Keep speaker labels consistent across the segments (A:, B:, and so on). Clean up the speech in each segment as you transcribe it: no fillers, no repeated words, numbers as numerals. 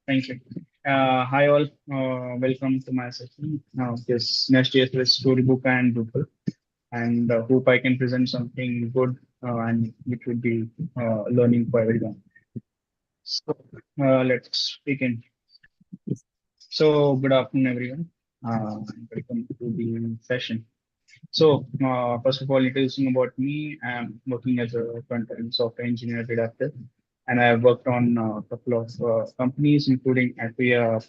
A: Thank you. Hi all, welcome to my session. This next year with Storybook and Drupal, and hope I can present something good and which would be learning for everyone. So let's begin. So good afternoon, everyone. And welcome to the session. So first of all, introducing about me, I'm working as a front-end software engineer redactor, and I've worked on a couple of companies, including Acquia,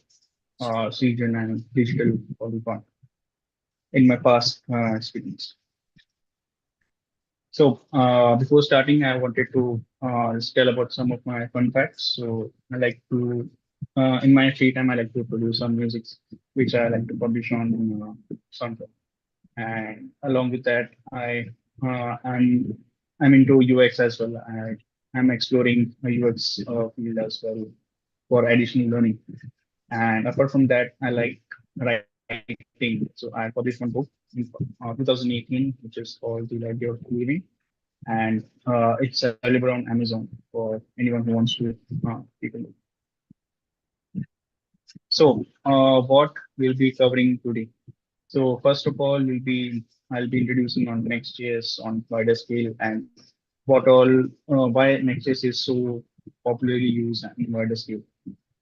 A: Season, and Digital Polygon in my past experience. So before starting, I wanted to just tell about some of my fun facts. So I like to, in my free time, I like to produce some music, which I like to publish on SoundCloud. And along with that, I'm into UX as well. I'm exploring a UX field as well for additional learning. And apart from that, I like writing. So I published one book in 2018, which is called The Library of Living, and it's available on Amazon for anyone who wants to take a look. So, what we'll be covering today? So, first of all, I'll be introducing on Next.js on wider scale and what all why Next.js is so popularly used in wider scale.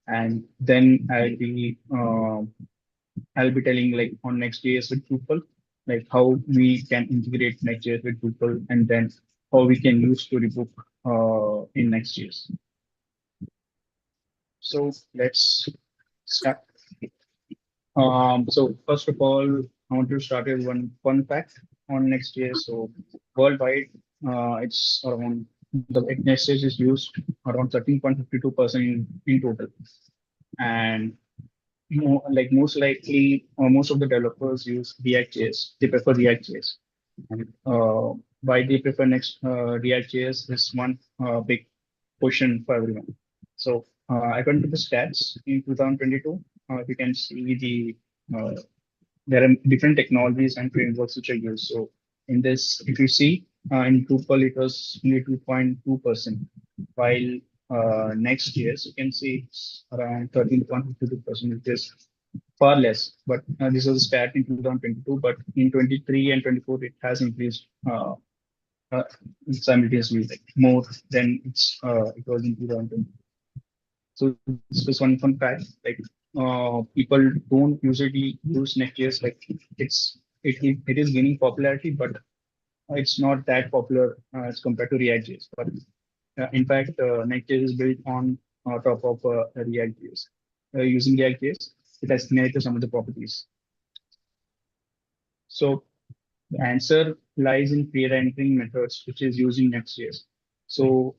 A: And then I'll be telling like on Next.js with Drupal, like how we can integrate Next.js with Drupal, and then how we can use Storybook in Next.js. So let's start. So first of all, I want to start with one fun fact on Next.js. So worldwide, it's around the Next.js is used around 13.52% in total, and like most likely, most of the developers use React.js. They prefer React.js. And why they prefer next React.js is one big question for everyone. So according to the stats in 2022, you can see there are different technologies and frameworks which are used. So in this, if you see in Drupal, it was only 2.2%, while next year, so you can see it's around 13.52%, which is far less. But this was a stat in 2022, but in 23 and 24, it has increased uh, simultaneously, like more than it was in 2020. So this was one fun fact. Like people don't usually use Next.js. Like it is gaining popularity, but it's not that popular as compared to React.js. But in fact, Next.js is built on top of React.js. Using React.js, it has inherited some of the properties. So the answer lies in pre-rendering methods, which is using Next.js. So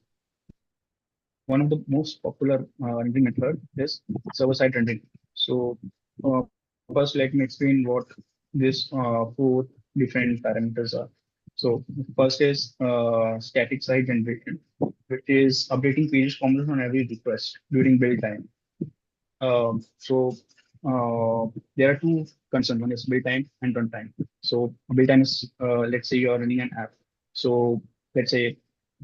A: one of the most popular rendering method is server-side rendering. So first, let me explain what these four different parameters are. So first is static site generation, which is updating page components on every request during build time. So there are two concerns. One is build time and runtime. So build time is, let's say you're running an app. So let's say,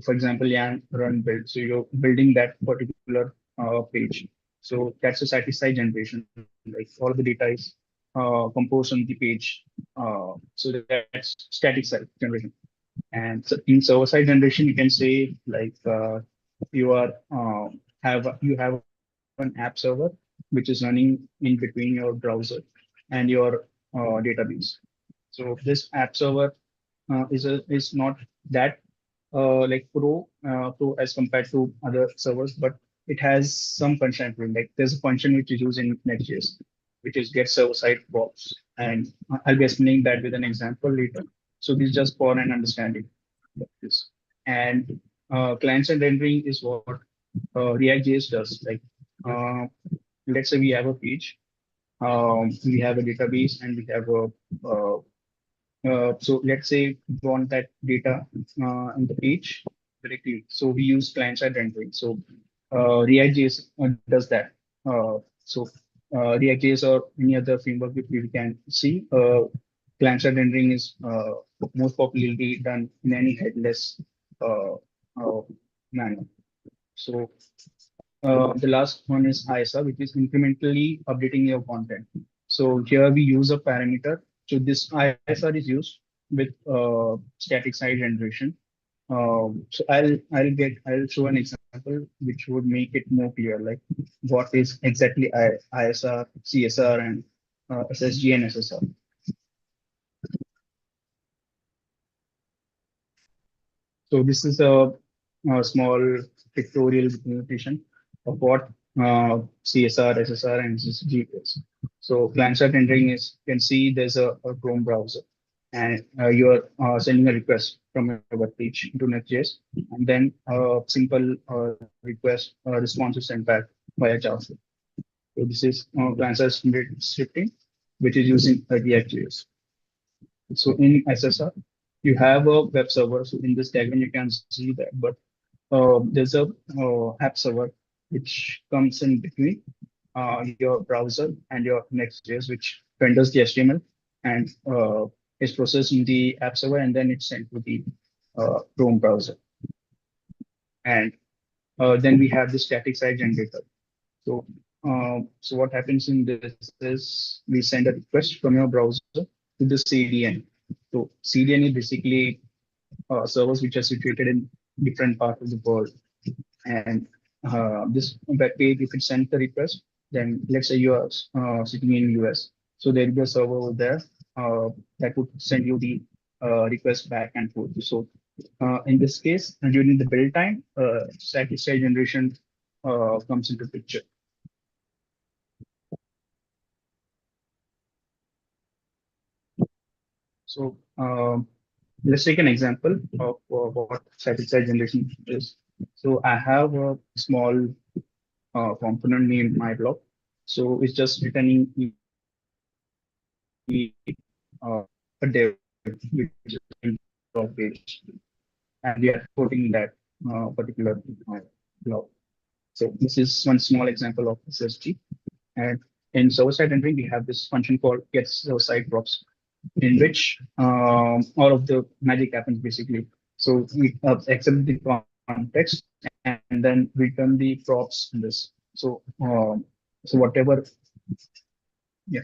A: for example, Yan run build. So you're building that particular page. So that's a static site generation. Like all of the data is composed on the page. So that's static site generation. And so in server side generation, you can say like you are you have an app server which is running in between your browser and your database. So this app server is not that like pro as compared to other servers, but it has some functionality. Like there's a function which is used in Next.js, which is get server side props, and I'll be explaining that with an example later. So this is just for an understanding of this. And client side rendering is what React.js does. Like uh, let's say we have a page, we have a database, and we have a so let's say we want that data in the page directly. So we use client-side rendering. So React.js does that. So React.js or any other framework which we can see, client-side rendering is most popularly done in any headless uh, uh, manner. So The last one is ISR, which is incrementally updating your content. So here we use a parameter. So this ISR is used with static site generation. So I'll show an example which would make it more clear, like what is exactly ISR, CSR, and SSG and SSR. So this is a small pictorial representation of what CSR, SSR, and SSG is. So client-side rendering is, you can see there's a Chrome browser, and you're sending a request from your web page into Next.js, and then a simple request response is sent back via JavaScript. So this is client-side scripting, which is using React.js. So in SSR, you have a web server. So in this diagram, you can see that, but there's a app server which comes in between your browser and your Next.js, which renders the HTML and is processed in the app server, and then it's sent to the Chrome browser. And then we have the static site generator. So what happens in this is we send a request from your browser to the CDN. So CDN is basically servers which are situated in different parts of the world. And this web page, if it sends the request, then let's say you are sitting in US, so there will be a server over there that would send you the request back and forth. So in this case, during the build time, static site generation comes into picture. So let's take an example of what static site generation is. So I have a small component named my blog. So it's just returning a div which is in blog page, and we are quoting that particular blog. So this is one small example of SSG. And in server-side rendering, we have this function called get server-side props, in which all of the magic happens basically. So we accept the context and then return the props in this. So whatever, yeah.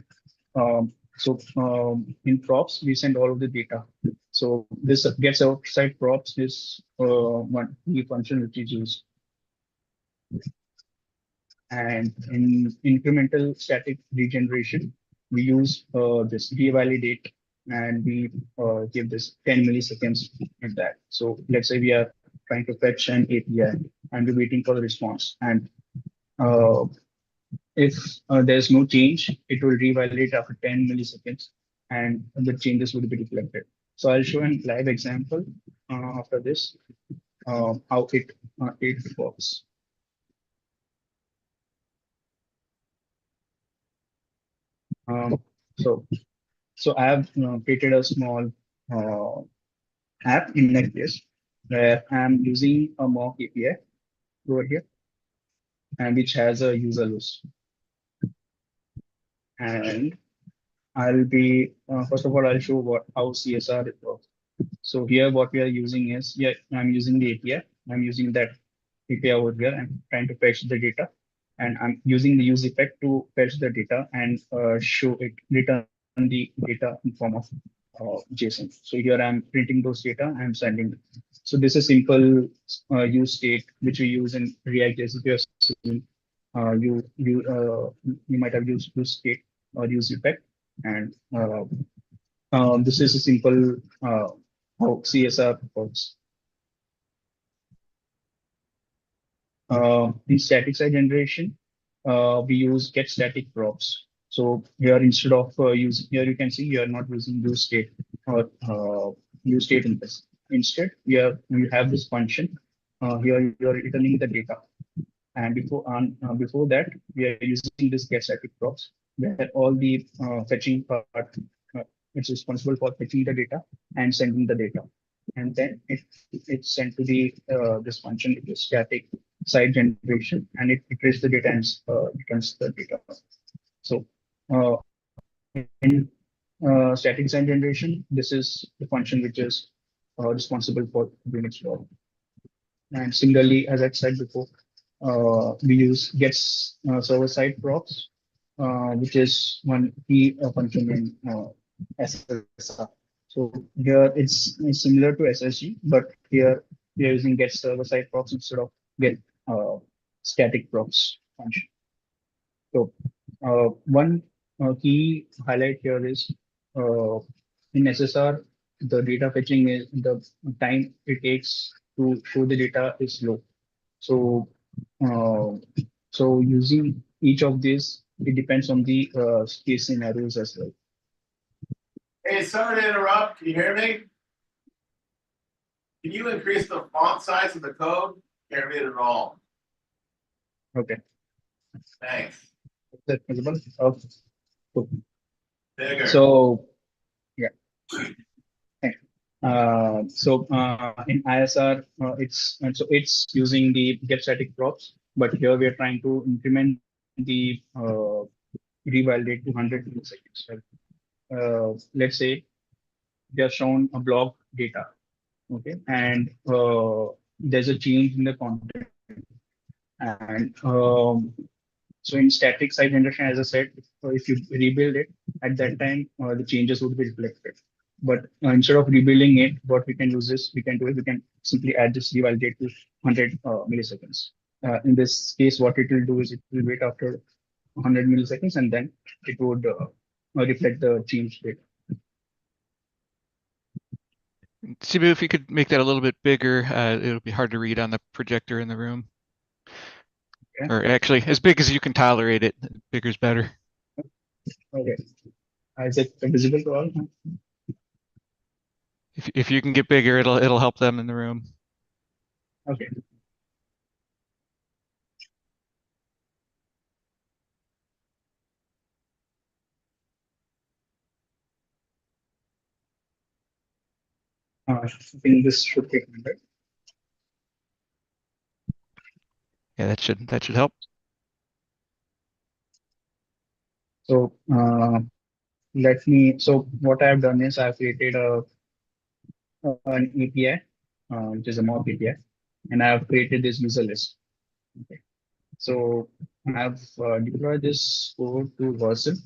A: In props, we send all of the data. So this gets outside props is one key function which is used. And in incremental static regeneration, we use this revalidate, and we give this 10 milliseconds in that. So let's say we are trying to fetch an API and we're waiting for the response. And uh, if there's no change, it will revalidate after 10 milliseconds, and the changes will be reflected. So I'll show a live example after this, how it works. Um, so So I have created a small uh, app in Next.js where I'm using a mock API over here, and which has a user list. And I'll be first of all, I'll show what how CSR it works. So here, what we are using is, yeah, I'm using the API. I'm using that API over here. I'm trying to fetch the data, and I'm using the use effect to fetch the data and show it, return the data in form of JSON. So here I'm printing those data, I'm sending. So this is simple use state which we use in React JS. If you're seeing, you might have used use state or use effect, and this is a simple how CSR works. In static site generation, we use get static props. So here, instead of using, here you can see you are not using use state or use state in this. Instead, we have this function. Here you are returning the data, and before that, we are using this get static props, where all the fetching part it's responsible for fetching the data and sending the data, and then it's sent to the this function, which is static site generation, and it reads the data and returns the data. So uh, in static site generation, this is the function which is responsible for doing its job. And similarly, as I said before, we use gets server side props, which is one key function in SSR. So here it's similar to SSG, but here we are using get server side props instead of get static props function. So one key highlight here is in SSR, the data fetching is the time it takes to show the data is low. So uh, so using each of these, it depends on the case scenarios as well.
B: Hey, sorry to interrupt. Can you hear me? Can you increase the font size of the code? Can't read it at all.
A: Okay.
B: Thanks.
A: Is that visible? Okay. Cool.
B: Bigger.
A: So yeah. In ISR, it's using the get static props, but here we are trying to increment the revalidate to 100 milliseconds. Right? Let's say they are shown a block data, okay, and there's a change in the content, and so in static site generation, as I said, if you rebuild it at that time, the changes would be reflected. But instead of rebuilding it, what we can use is we can simply add this revalidate to 100 milliseconds. In this case, what it will do is it will wait after 100 milliseconds and then it would reflect the change data.
C: Sibu, if you could make that a little bit bigger, it'll be hard to read on the projector in the room. Okay. Or actually, as big as you can tolerate it. Bigger is better.
A: Okay. Is it visible to all?
C: If you can get bigger, it'll help them in the room.
A: Okay. I think this should take a minute.
C: Yeah, that should help.
A: So so what I've done is I've created an API, which is a mock API, and I've created this user list. Okay. So I've deployed this code to Version,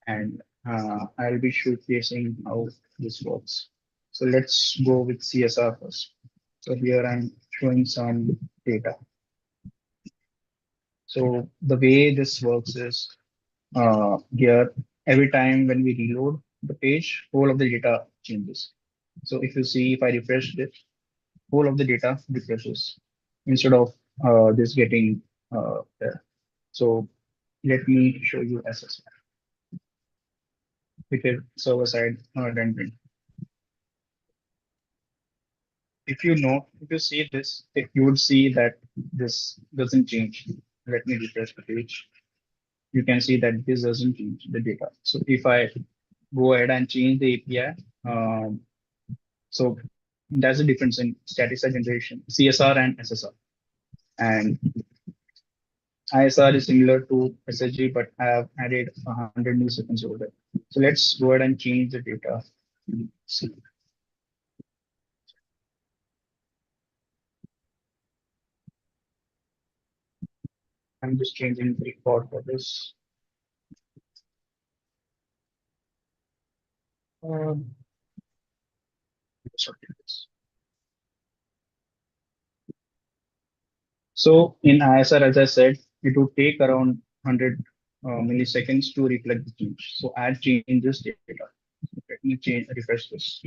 A: and I'll be showcasing how this works. So let's go with CSR first. So here I'm showing some data. So the way this works is here, every time when we reload the page, whole of the data changes. So if you see, if I refresh this, whole of the data refreshes instead of this getting there. So let me show you SSR, which is server-side rendering. If you see this, you would see that this doesn't change. Let me refresh the page. You can see that this doesn't change the data. So if I go ahead and change the API, so there's a difference in static site generation, CSR and SSR. And ISR is similar to SSG, but I have added 100 milliseconds over there. So let's go ahead and change the data. See. I'm just changing the record for this. So in ISR, as I said, it would take around 100 milliseconds to reflect the change. So add changes data. Let me refresh this.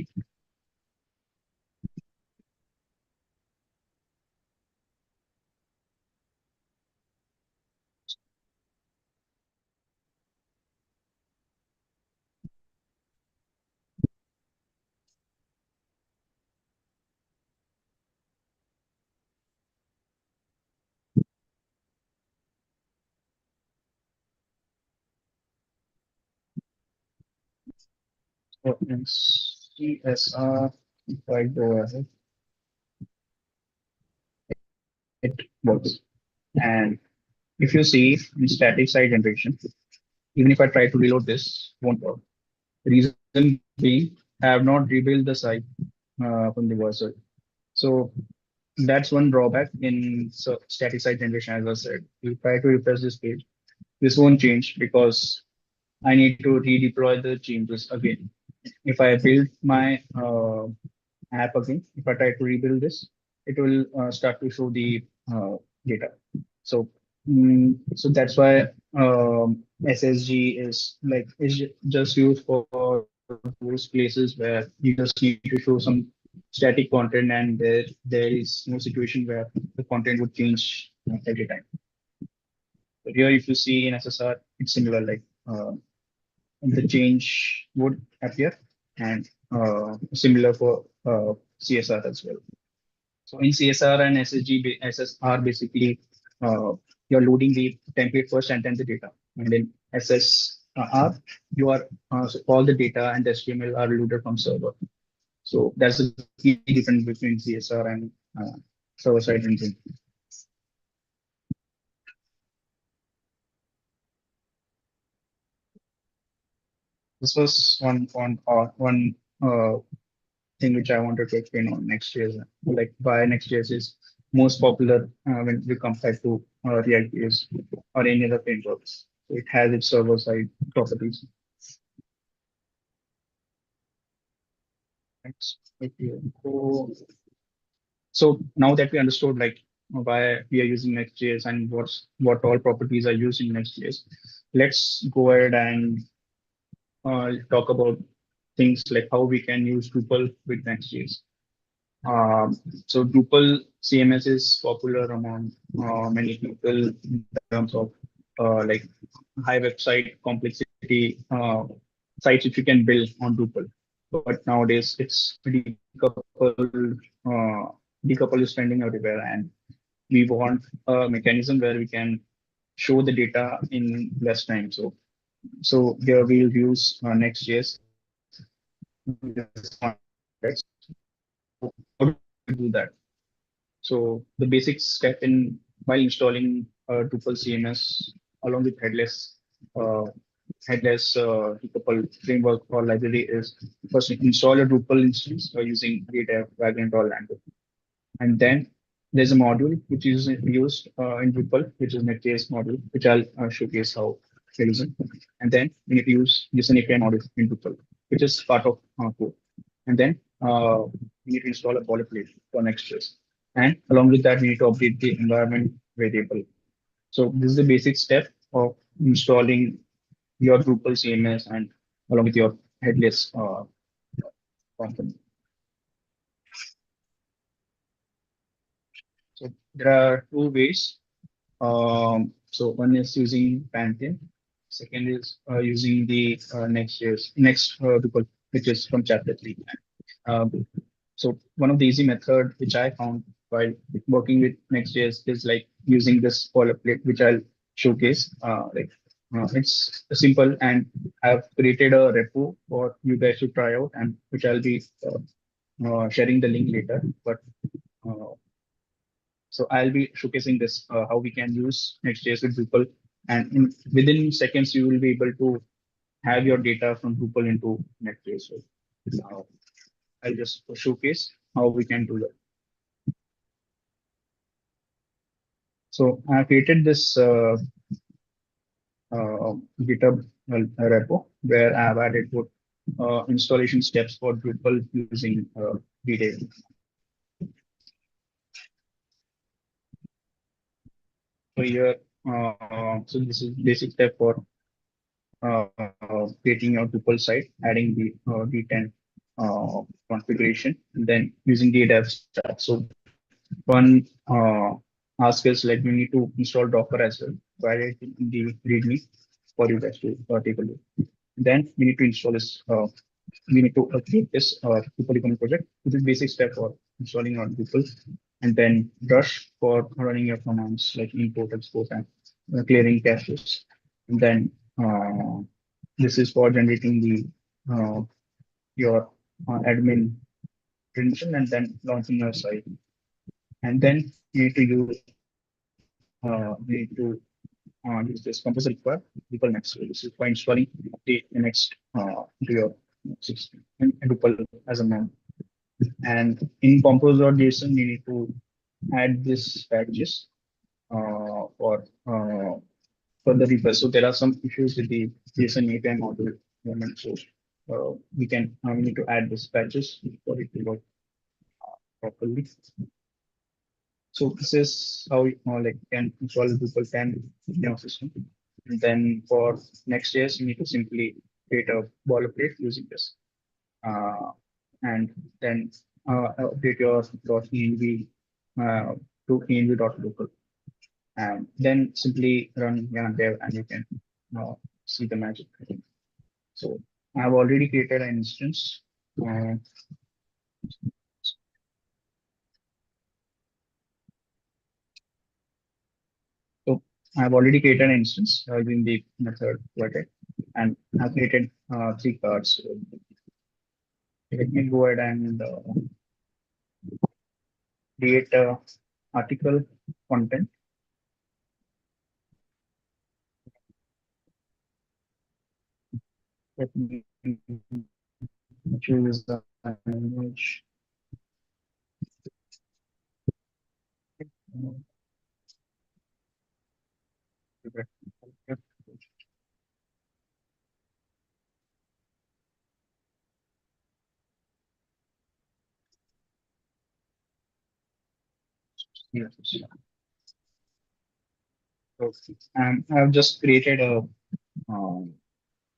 A: So in CSR, if I go ahead, it works. And if you see in static site generation, even if I try to reload this, won't work. The reason being, I have not rebuilt the site from the browser. So that's one drawback in static site generation. As I said, you try to refresh this page, this won't change because I need to redeploy the changes again. If I build my app again, if I try to rebuild this, it will start to show the data. So, so that's why SSG is like just used for those places where you just need to show some static content, and there is no situation where the content would change every time. But here, if you see in SSR, it's similar. Like the change would appear, and similar for CSR as well. So in CSR and SSR, basically, you're loading the template first and then the data. And in SSR, you are so all the data and the HTML are loaded from server. So that's the key difference between CSR and server-side rendering. This was one thing which I wanted to explain on Next.js, like why Next.js is most popular when we compare to React.js or any other frameworks. So it has its server-side properties. Next, so now that we understood like why we are using Next.js and what all properties are used in Next.js, let's go ahead and talk about things like how we can use Drupal with Next.js. So Drupal CMS is popular among many people in terms of like high website complexity sites which you can build on Drupal. But nowadays it's decoupled, decouple is trending everywhere, and we want a mechanism where we can show the data in less time. So here we'll use Next.js. How do we do that? So the basic step in while installing Drupal CMS along with headless decouple framework or library is first install a Drupal instance using React, Vagrant, or Lambda, and then there's a module which is used in Drupal, which is Next.js module, which I'll showcase how to use it. And then we need to use JSON API module in Drupal, which is part of our code. And then we need to install a boilerplate for Next.js. And along with that, we need to update the environment variable. So this is the basic step of installing your Drupal CMS and along with your headless component. So there are two ways. So one is using Pantheon. Second is using the next Drupal, which is from chapter 3. So one of the easy method which I found while working with Next.js is like using this boilerplate, which I'll showcase. It's simple, and I've created a repo for you guys to try out, and which I'll be sharing the link later. But so I'll be showcasing this how we can use Next.js with Drupal, and within seconds you will be able to have your data from Drupal into Next.js. So I'll just showcase how we can do that. So I created this GitHub repo where I have added both installation steps for Drupal using detail. So here, so this is basic step for creating your Drupal site, adding the D10 configuration, and then using the dev start. So one ask is like we need to install Docker as well, right in the README for you guys to take a look. Then we need to install this. We need to create this Drupal econ project, which is basic step for installing on Drupal, and then Rush for running your commands like import, export, and clearing caches. And then this is for generating the your admin credential and then launching your site. And then you need to use use this composer require Drupal next. So this is by installing the next to your system and Drupal as a node. And in compose.json, you need to add this patches for the request. So there are some issues with the JSON API module element. So we need to add this patches for it to work properly. So this is how you like can install Drupal 10 in your system. And then for Next.js, you need to simply create a boilerplate using this. And then update your .env to env.local. And then simply run yarn dev and you can see the magic. So I've already created an instance. So I've already created an instance using the method project, and I've created 3 cards. So let me go ahead and create a article content. Let me choose the image. Yes. So, I've just created a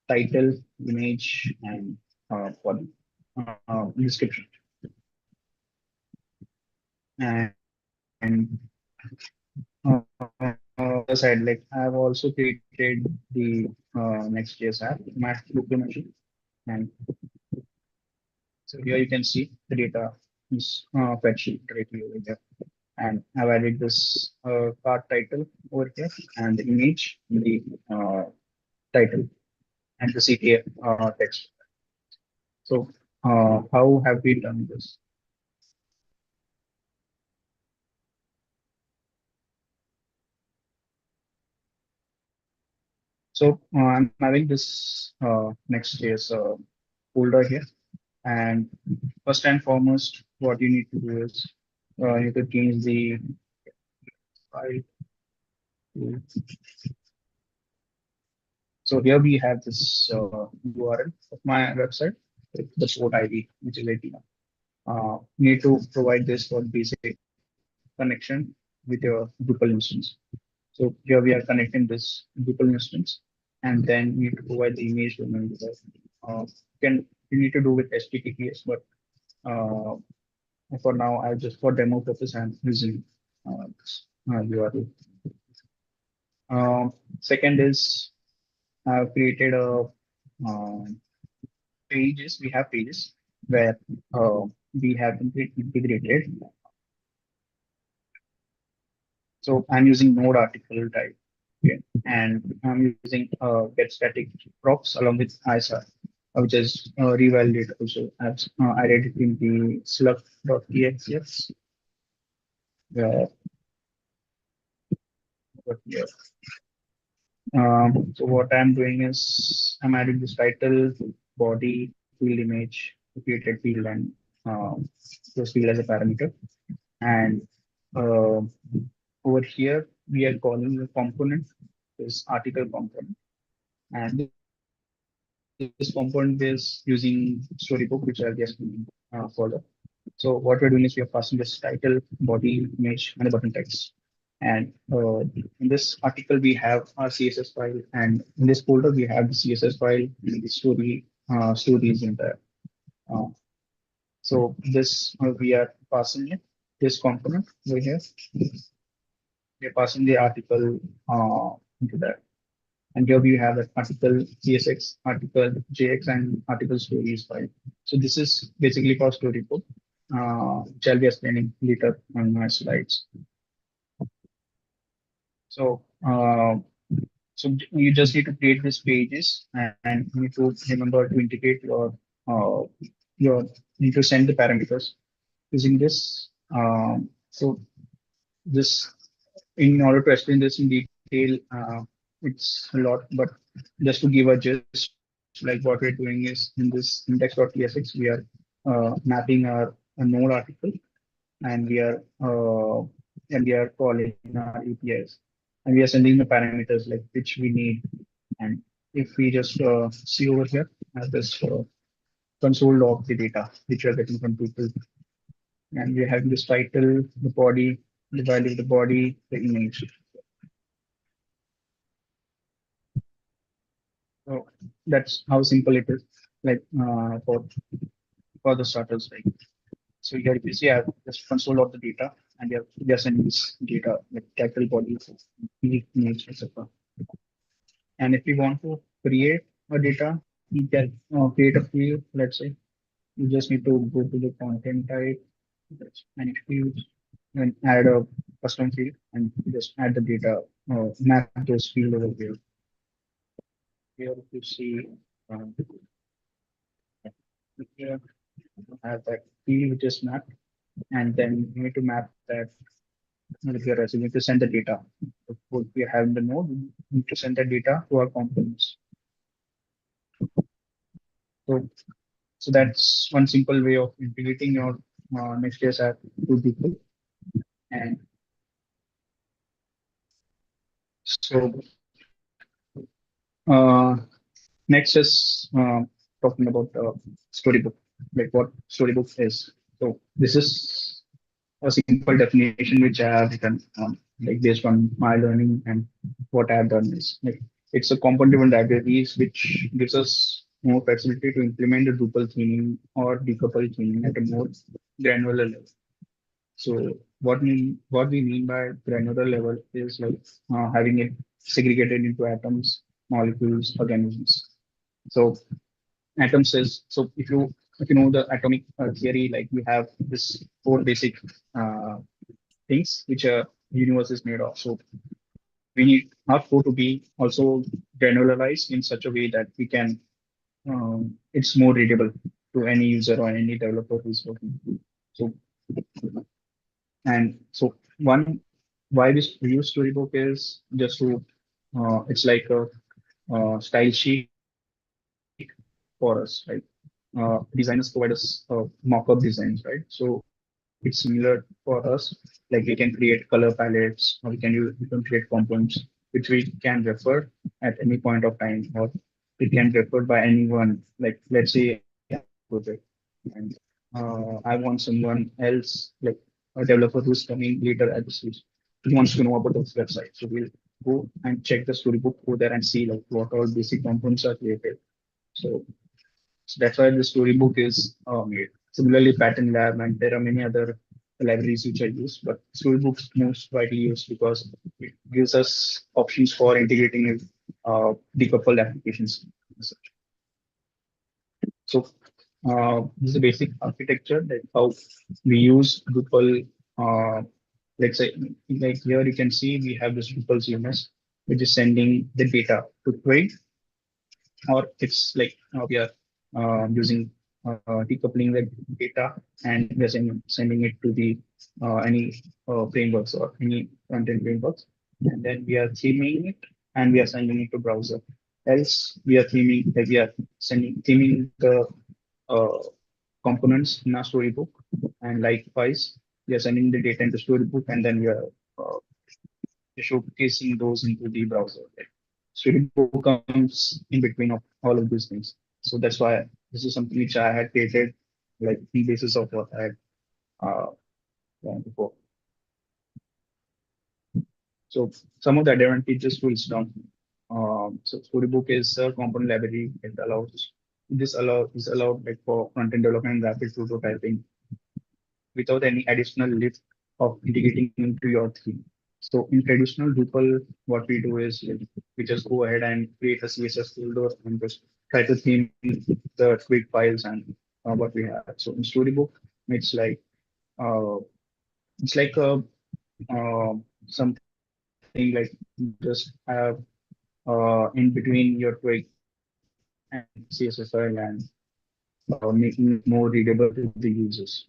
A: title, image, and for description. And other side, like I've also created the Next.js app, my local machine, and so here you can see the data is fetched directly over there. And I've added this card title over here and the image in the title and the CTA text. So how have we done this? So I'm having this Next.js folder here. And first and foremost, what you need to do is you could change the file. So here we have this URL of my website, with the port ID, which is 81. Need to provide this for basic connection with your Drupal instance. So here we are connecting this Drupal instance, and then you need to provide the image domain with us. You need to do with HTTPS, but for now, I just for demo purpose, I'm using this URL. Second is I've created a pages. We have pages where we have integrated. So I'm using node article type, okay, and I'm using get static props along with ISR, which is revalidate also. I read it in the slug.txt. But yeah. So what I'm doing is I'm adding this title, body, field image, created field, and this field as a parameter. And uh, over here, we are calling the component this article component. And this component is using Storybook, which I'll just follow. So what we're doing is we are passing this title, body, image, and the button text. And in this article, we have our CSS file, and in this folder, we have the CSS file, and the stories in there. So this we are passing it, this component over here. We're passing the article into that. And here we have an article CSX, article JX, and article stories file. So this is basically for Storybook, which I'll be explaining later on my slides. So, you just need to create these pages, and you need to remember to integrate you need to send the parameters using this. So this, in order to explain this in detail, it's a lot, but just to give a gist, like what we're doing is in this index.tsx, we are mapping our a node article, and we are and we are calling our APIs, and we are sending the parameters like which we need. And if we just see over here, this console log the data which we are getting from people, and we have this title, the body, the value of the body, the image. So that's how simple it is. Like for the starters, right? So here you see I have just console of the data, and we are sending this data like title, body, image, etc. And if we want to create a data, you can create a field. Let's say you just need to go to the content type, manage fields, and add a custom field, and just add the data, map those fields over here. Here you see um, here have that field which is mapped, and then you need to map that. If you're you need to send the data. What we have in the node, we need to send the data to our components. So, so that's one simple way of integrating your Next.js app to Drupal. And so uh, next is talking about Storybook, like what Storybook is. So this is a simple definition which I have written like based on my learning, and what I have done is like it's a component-driven libraries which gives us more flexibility to implement the Drupal theming or decouple theming at a more granular level. So what we mean by granular level is like having it segregated into atoms, molecules, organisms. So atoms is, so if you know the atomic theory, like we have this four basic uh, things which a universe is made of. So we need our code to be also granularized in such a way that we can it's more readable to any user or any developer who's working. So and so one why we use Storybook is just to it's like a style sheet for us, right? Designers provide us mock-up designs, right? So it's similar for us. Like we can create color palettes, or we can create components which we can refer at any point of time, or it can referred by anyone. Like let's say I have a project, and I want someone else, like a developer who's coming later at the stage, he wants to know about this website. So we'll go and check the Storybook, go there and see like what all basic components are created. So so that's why the Storybook is made. Similarly, Pattern Lab, and there are many other libraries which are used, but Storybook is most widely used because it gives us options for integrating with decoupled applications. So this is the basic architecture, that how we use Drupal. Let's say, like here you can see we have this Drupal CMS, which is sending the data to Twig, or it's like we are using decoupling the data, and we are sending it to the any frameworks or any front-end frameworks, and then we are theming it, and we are sending it to browser. Else we are theming, like we are theming the uh, components in our Storybook, and likewise we are sending the data into Storybook, and then we are uh, showcasing those into the browser. Right? Storybook comes in between of all of these things. So that's why this is something which I had created, like the basis of what I had done before. So some of the advantages to down. So Storybook is a component library. It allows is allowed like for front-end development and rapid prototyping without any additional lift of integrating into your theme. So in traditional Drupal, what we do is like, we just go ahead and create a CSS folder and just try to theme the twig files and what we have. So in Storybook, it's like uh, it's like a something like just have in between your twig and CSS file, and making it more readable to the users.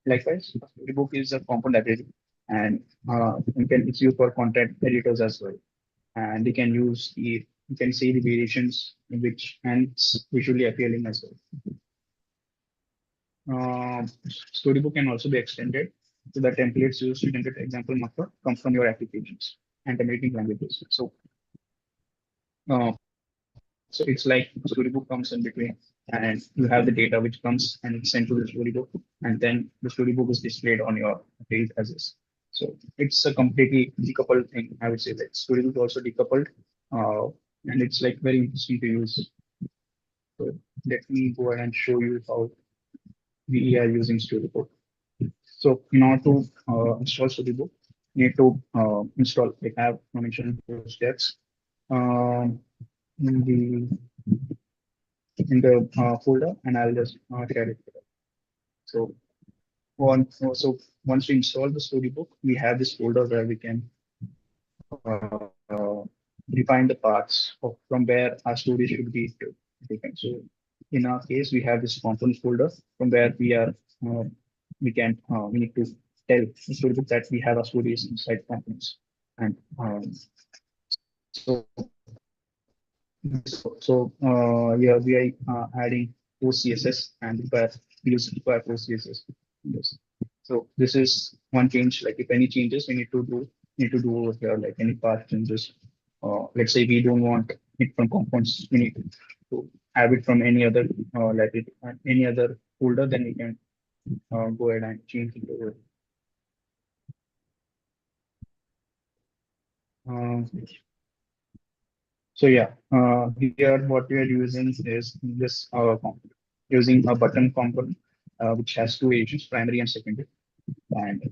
A: Likewise, Storybook is a component library, and it's used for content editors as well. And they can use you can see the variations in which, and it's visually appealing as well. Storybook can also be extended So the templates used to generate example markup come from your applications and templating languages. Uh, so it's like Storybook comes in between, and you have the data which comes and it's sent to the Storybook, and then the Storybook is displayed on your page as is. So it's a completely decoupled thing. I would say that Storybook also decoupled, and it's like very interesting to use. So let me go ahead and show you how we are using Storybook. So in order to install Storybook, you need to install, like I have mentioned those steps. Um, in the folder, and I'll just share it. So once we install the Storybook, we have this folder where we can define the paths of from where our story should be taken. So in our case, we have this component folder from where uh, we need to tell the Storybook that we have our stories inside components. And so yeah, we are adding post CSS and we use require post CSS. Yes. So this is one change. Like if any changes we need to do over here, like any path changes. Let's say we don't want it from components, we need to have it from any other any other folder, then we can go ahead and change it over. So yeah, here what we are using is this component, using a button component, which has two agents, primary and secondary. And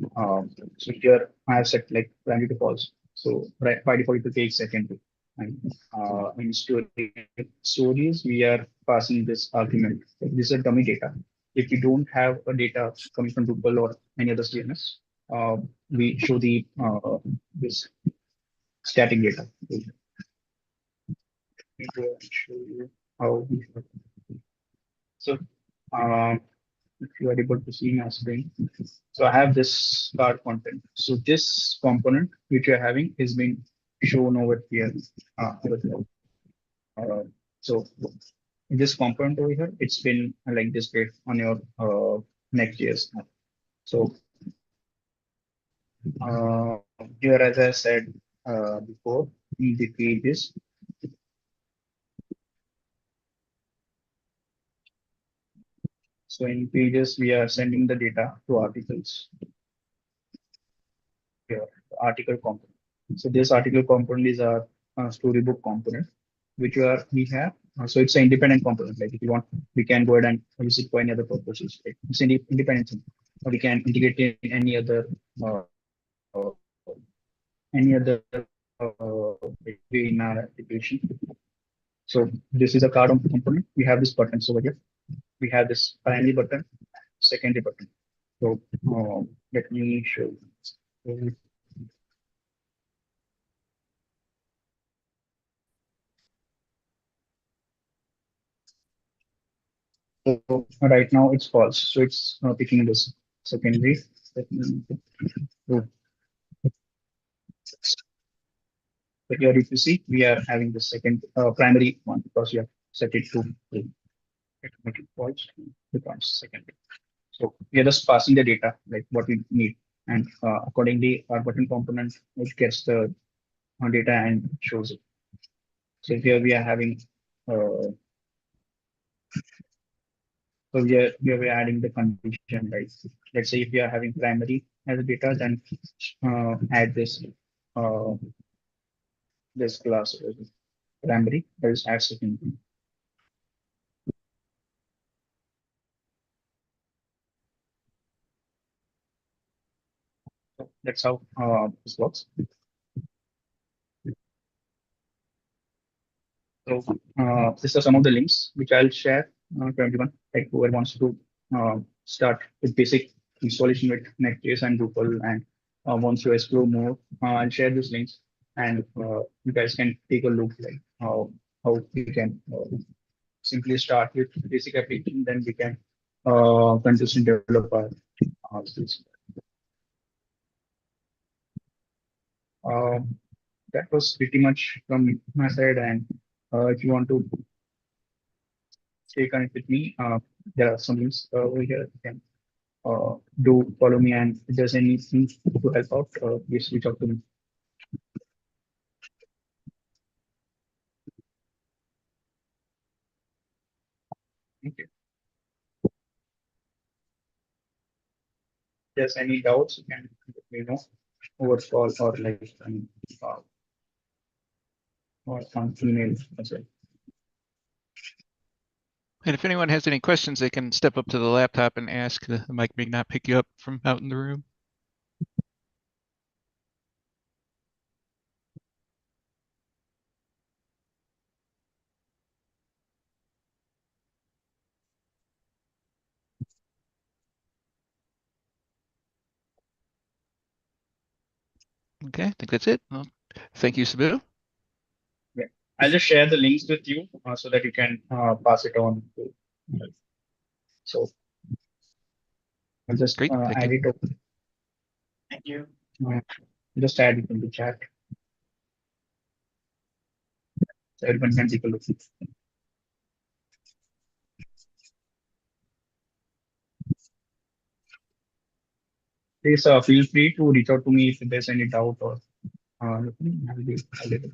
A: so here I have set like primary to false. So right, by default it will take secondary. And in stories, we are passing this argument. This is a dummy data. If you don't have a data coming from Drupal or any other CMS, we show the this static data. Me go and show you how we should. So, if you are able to see my screen, so I have this card content. So this component which you're having is being shown over here. Over here. So this component over here, it's been like displayed on your Next.js app. So here, as I said before, in the pages. So in pages, we are sending the data to articles. Here, the article component. So this article component is our Storybook component, which we have. So it's an independent component. Like if you want, we can go ahead and use it for any other purposes. Like it's an independent thing. Or we can integrate it in uh, uh, any other way in our application. So this is a card component. We have this buttons over here. We have this primary button, secondary button. So let me show you. So right now it's false. So it's picking this secondary. So here if you see, we are having the second primary one because we have set it to make it false, becomes secondary. So we are just passing the data like what we need, and accordingly our button component which gets the data and shows it. So here we are having we are adding the condition, right? Let's say if you are having primary as a data, then add uh, this class primary that is add secondary. So that's how this works. So these are some of the links which I'll share to everyone, like whoever wants to start with basic installation with Next.js and Drupal and wants to explore more. I'll share these links, and you guys can take a look like how you can simply start with basic application, then we can consistently develop our skills. Um, that was pretty much from my side, and if you want to stay connected with me, there are some links over here. You can do follow me, and if there's anything to help out, please reach out to me. Thank you. If there's any doubts, you can let me know over call or like uh, or on email as well.
C: And if anyone has any questions, they can step up to the laptop and ask. The mic may not pick you up from out in the room. Okay, I think that's it. Well, thank you, Sibu.
A: Yeah, I'll just share the links with you so that you can pass it on to. So I'll just
C: Great, thank
A: add
C: you.
A: it over.
B: Thank you.
A: Just add it in the chat so everyone can take a look. Please feel free to reach out to me if there's any doubt or I'll be available.